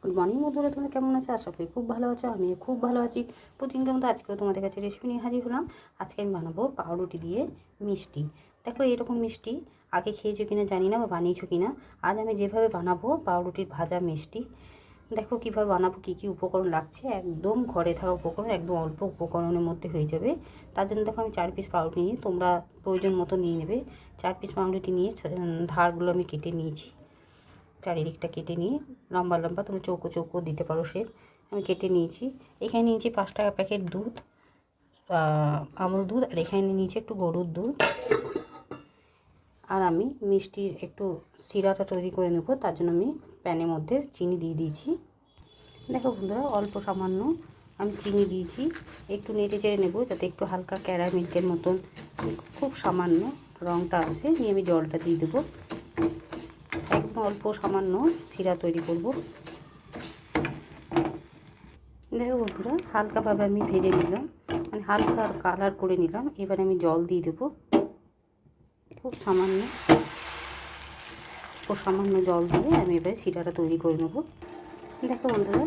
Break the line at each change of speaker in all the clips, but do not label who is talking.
Good morning বন্ধুরা, তোমরা কেমন আছো? আশা করি খুব ভালো আছো। আমি খুব ভালো আছি। প্রতিদিনের মতো আজকেও তোমাদের কাছে রেসিপি নিয়ে হাজির হলাম। আজকে আমি বানাবো পাউরুটি দিয়ে মিষ্টি। দেখো এরকম মিষ্টি আগে খেয়েছো কিনা জানি না, বা বানিয়েছো কিনা। আজ আমি যেভাবে বানাবো পাউরুটির ভাজা মিষ্টি, দেখো কীভাবে বানাবো, কী কী উপকরণ লাগছে। একদম ঘরে থাকা উপকরণ, একদম অল্প উপকরণের মধ্যে হয়ে যাবে। তার জন্য দেখো আমি 4 পিস পাউরুটি নিয়ে, তোমরা প্রয়োজন মতো নিয়ে নেবে। 4 পিস পাউরুটি নিয়ে ধারগুলো আমি কেটে নিয়েছি। চারিদিকটা কেটে নিয়ে লম্বা লম্বা, তুমি চৌকো চৌকো দিতে পারো শেপ, আমি কেটে নিয়েছি। এখানে নিয়েছি 5 টাকা প্যাকেট দুধ, আমুল দুধ, আর এখানে নিয়েছি একটু গরুর দুধ। আর আমি মিষ্টির একটু সিরাটা তৈরি করে নেব, তার জন্য আমি প্যানের মধ্যে চিনি দিয়ে দিয়েছি। দেখো বন্ধুরা, অল্প সামান্য আমি চিনি দিয়েছি। একটু নেড়ে চেড়ে নেব যাতে একটু হালকা ক্যারামেলের মতন খুব সামান্য রঙটা আসে। নিয়ে আমি জলটা দিয়ে দেবো। একদম অল্প সামান্য শিরা তৈরি করব। দেখো বন্ধুরা, হালকাভাবে আমি ভেজে নিলাম, মানে হালকা কালার করে নিলাম। এবার আমি জল দিয়ে দেবো, খুব সামান্য জল দিয়ে আমি এবার শিরাটা তৈরি করে নেব। দেখো বন্ধুরা,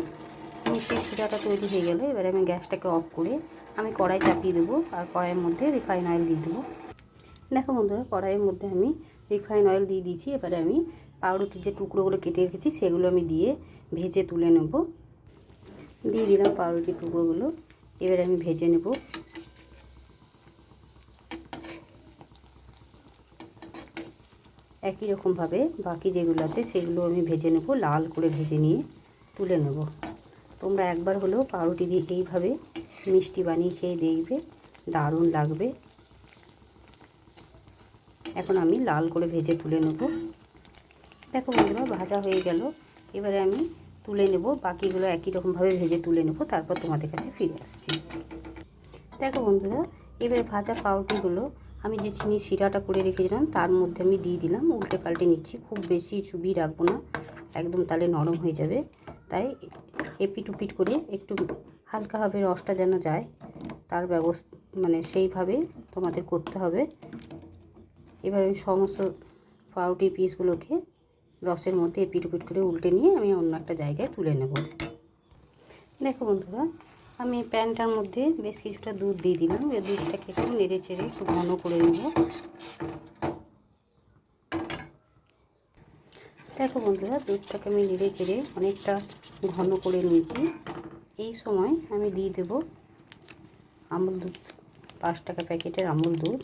মিষ্টির শিরাটা তৈরি হয়ে গেলে এবার আমি গ্যাসটাকে অফ করে আমি কড়াই চাপিয়ে দেবো, আর কড়াইয়ের মধ্যে রিফাইন অয়েল দিয়ে দেবো। দেখো বন্ধুরা, কড়াইয়ের মধ্যে আমি রিফাইন অয়েল দিয়ে দিয়েছি। এবারে আমি পাউরুটির যে টুকরোগুলো কেটে রেখেছি সেগুলো আমি দিয়ে ভেজে তুলে নেব। দিয়ে দিলাম পাউরুটির টুকরোগুলো, এবারে আমি ভেজে নেব। একই রকমভাবে বাকি যেগুলো আছে সেগুলো আমি ভেজে নেব, লাল করে ভেজে নিয়ে তুলে নেব। তোমরা একবার হলেও পাউরুটি দিয়ে এইভাবে মিষ্টি বানিয়ে খেয়ে দেখবে, দারুণ লাগবে। এখন আমি লাল করে ভেজে তুলে নেব। দেখো বন্ধুরা, ভাজা হয়ে গেল। এবারে আমি তুলে নেব, বাকিগুলো একই রকমভাবে ভেজে তুলে নেব, তারপর তোমাদের কাছে ফিরে আসছি। দেখো বন্ধুরা, এবারে ভাজা পাউরুটিগুলো আমি যে চিনি শিরাটা করে রেখেছিলাম তার মধ্যে আমি দিয়ে দিলাম। উল্টে পাল্টে নিচ্ছি, খুব বেশি চুবিয়ে রাখবো না, একদম তাহলে নরম হয়ে যাবে। তাই এপিট উপিট করে একটু হালকাভাবে রসটা যেন যায় তার ব্যবস্থা, মানে সেইভাবে তোমাদের করতে হবে। এবার আমি সমস্ত পাউরুটির পিসগুলোকে রসের মধ্যে এপিট উপিট করে উল্টে নিয়ে আমি অন্য একটা জায়গায় তুলে নেব। দেখো বন্ধুরা, আমি প্যানটার মধ্যে বেশ কিছুটা দুধ দিয়ে দিলাম। এই দুধটাকে একটু নেড়ে চেড়ে একটু ঘন করে নেব। দেখো বন্ধুরা, দুধটাকে আমি নেড়ে চেড়ে অনেকটা ঘন করে নিয়েছি। এই সময় আমি দিয়ে দেব আমুল দুধ, 5 টাকা প্যাকেটের আমুল দুধ।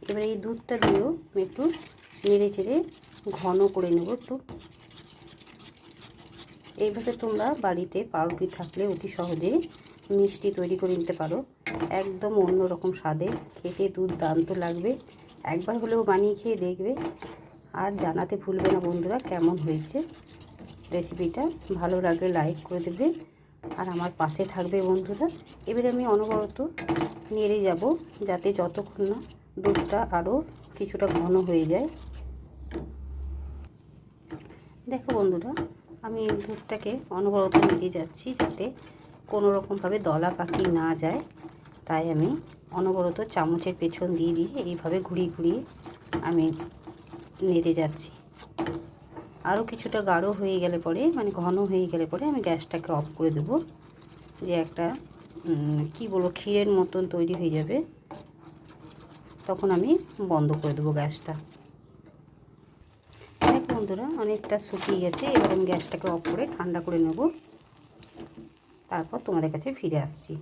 এবার এই দুধটা দিয়েও আমি একটু নেড়ে চেড়ে ঘন করে নেব একটু। এইভাবে তোমরা বাড়িতে পাউরুটি থাকলে অতি সহজেই মিষ্টি তৈরি করে নিতে পারো। একদম অন্যরকম স্বাদের, খেতে দুর্দান্ত লাগবে। একবার হলেও বানিয়ে খেয়ে দেখবে, আর জানাতে ভুলবে না বন্ধুরা কেমন হয়েছে রেসিপিটা। ভালো লাগলে লাইক করে দেবে, আর আমার পাশে থাকবে বন্ধুরা। এবারে আমি অনবরত নেড়ে যাব যাতে যতক্ষণ না দুধটা আরও কিছুটা ঘন হয়ে যায়। দেখো বন্ধুরা, আমি দুধটাকে অনবরত নেড়ে যাচ্ছি যাতে কোনো রকমভাবে দলা পাকি না যায়। তাই আমি অনবরত চামচের পেছন দিয়ে দিয়ে এইভাবে ঘুরিয়ে ঘুরিয়ে আমি নেড়ে যাচ্ছি। আরও কিছুটা গাঢ় হয়ে গেলে পরে, মানে ঘন হয়ে গেলে পরে আমি গ্যাসটাকে অফ করে দেবো। যে একটা কি বলবো, ক্ষীরের মতন তৈরি হয়ে যাবে, তখন আমি বন্ধ করে দেবো গ্যাসটা। দেখো বন্ধুরা, অনেকটা শুকিয়ে গেছে। এবার আমি গ্যাসটাকে অফ করে ঠান্ডা করে নেব, তারপর তোমাদের কাছে ফিরে আসছি।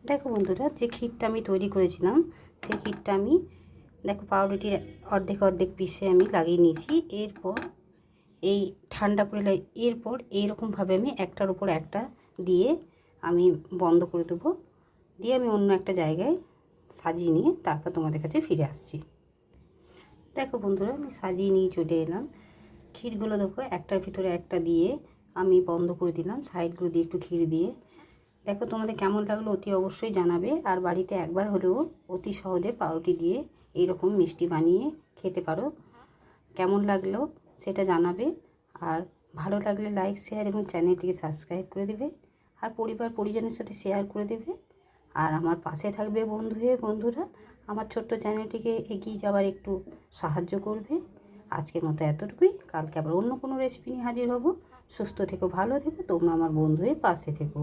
দেখো বন্ধুরা, যে ক্ষীরটা আমি তৈরি করেছিলাম সেই ক্ষীরটা আমি দেখো পাউরুটির অর্ধেক অর্ধেক পিসে আমি লাগিয়ে নিয়েছি। এরপর এই ঠান্ডা করে এরপর এইরকমভাবে আমি একটার উপর একটা দিয়ে আমি বন্ধ করে দেবো। দিয়ে আমি অন্য একটা জায়গায় সাজিয়ে নিয়ে তারপর তোমাদের কাছে ফিরে আসছি। দেখো বন্ধুরা, আমি সাজিয়ে নিয়ে চলে এলাম। ক্ষীরগুলো দেখো একটার ভিতরে একটা দিয়ে আমি বন্ধ করে দিলাম, সাইডগুলো দিয়ে একটু ক্ষীর দিয়ে। দেখো তোমাদের কেমন লাগলো অতি অবশ্যই জানাবে। আর বাড়িতে একবার হলেও অতি সহজে পাউরুটি দিয়ে এইরকম মিষ্টি বানিয়ে খেতে পারো। কেমন লাগলো সেটা জানাবে। আর ভালো লাগলে লাইক, শেয়ার এবং চ্যানেলটিকে সাবস্ক্রাইব করে দেবে। আর পরিবার পরিজনের সাথে শেয়ার করে দেবে। আর আমার পাশে থাকবে বন্ধুরা আমার ছোট্ট চ্যানেলটিকে এগিয়ে যাওয়ার একটু সাহায্য করবে। আজকের মতো এতটুকুই। কালকে আবার অন্য কোনো রেসিপি নিয়ে হাজির হব। সুস্থ থেকো, ভালো থেকো, তোমরা আমার বন্ধু হয়ে পাশে থেকো।